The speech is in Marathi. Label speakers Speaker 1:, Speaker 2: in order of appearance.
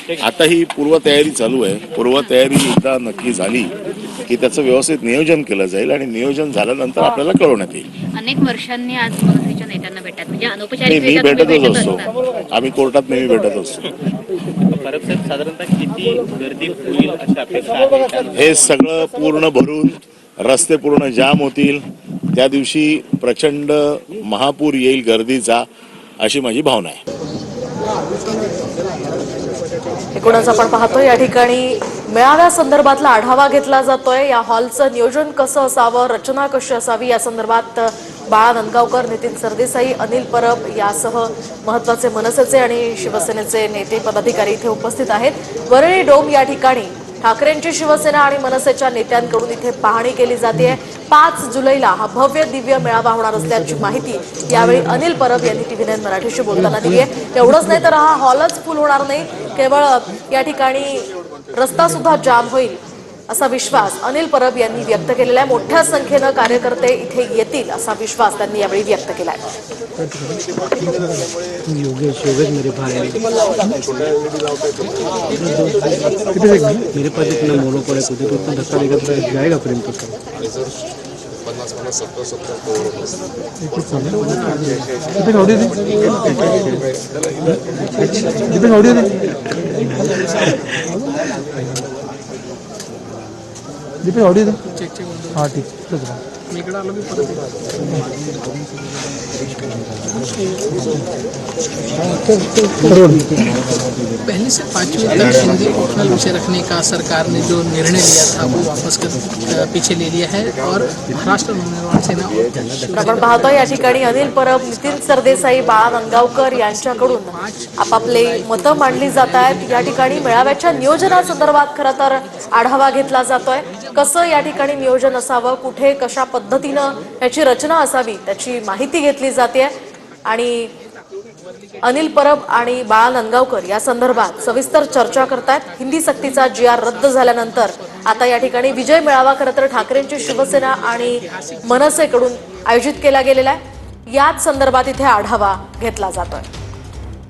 Speaker 1: आता ही पूर्वतयारी चालू आहे। पूर्वतयारी एकदा नक्की झाली की त्याचं व्यवस्थित नियोजन केलं जाईल आणि नियोजन झाल्यानंतर आपल्याला कळवण्यात येईल।
Speaker 2: अनेक वर्षांनी आज मनसेच्या नेत्यांना भेटतात, म्हणजे
Speaker 1: मी
Speaker 2: अनौपचारिक
Speaker 1: भेटतच असतो, आम्ही कोर्टात नेहमी भेटत असतो।
Speaker 3: साधारणतः किती गर्दी होईल अशी अपेक्षा आहे?
Speaker 1: हे सगळं पूर्ण भरून रस्ते पूर्ण जाम होतील, त्या दिवशी प्रचंड महापूर येईल गर्दीचा, अशी माझी भावना आहे।
Speaker 4: एकूणच आपण पाहतोय या ठिकाणी मेळाव्या संदर्भातला आढावा घेतला जातोय। या हॉलचं नियोजन कसं असावं, रचना कशी असावी या संदर्भात बाळा नंदगावकर, नितीन सरदेसाई, अनिल परब यासह महत्त्वाचे मनसेचे आणि शिवसेनेचे नेते पदाधिकारी इथे उपस्थित आहेत। वरळी डोम या ठिकाणी ठाकरेंची शिवसेना आणि मनसेच्या नेत्यांकडून इथे पाहणी केली जाते। 5 जुलैला हा भव्य दिव्य मेळावा होणार असल्याची माहिती यावेळी अनिल परब यांनी टीव्ही9 मराठीशी बोलताना दिली आहे। एवढंच नाही तर हा हॉलच फुल होणार नाही, केवळ या ठिकाणी रस्ता सुद्धा जाम होईल असा विश्वास अनिल परब यांनी व्यक्त केलेला आहे। मोठ्या संख्येने कार्यकर्ते इथे येतील असा विश्वास त्यांनी यावेळी व्यक्त केला आहे।
Speaker 5: योगेश मेरे भाई मेरे पास इतना मोनो पड़े कुछ तो उतना धक्का देगा तो जाएगा प्रेम तो
Speaker 6: 50-50 70-70
Speaker 5: ऑडियो चेक हाँ ठीक मी इकडे आलो की परत
Speaker 7: पहले से 5वीं तक हिंदी ऑप्शनल विषय रखने का सरकार ने जो निर्णय लिया था वो वापस पीछे ले लिया है और महाराष्ट्र नवनिर्माण सेना
Speaker 4: आपण पाहतोय या ठिकाणी अनिल परब, नितीन सरदेसाई, बाळा नंदगावकर यांच्याकडून आपापले मतं मांडली जात आहेत। या ठिकाणी मेळाव्याच्या नियोजनासंदर्भात खरं तर आढावा घेतला जातोय। कसं या ठिकाणी नियोजन असावं, कुठे कशा पद्धतीनं याची रचना असावी त्याची माहिती घेतली जाते आणि अनिल परब आणि बाळा नंदगावकर या संदर्भात सविस्तर चर्चा करतात। हिंदी सक्तीचा GR रद्द झाल्यानंतर आता या ठिकाणी विजय मेळावा खरं तर ठाकरेंची शिवसेना आणि मनसेकडून आयोजित केला गेलेला आहे। याच संदर्भात इथे आढावा घेतला जातोय।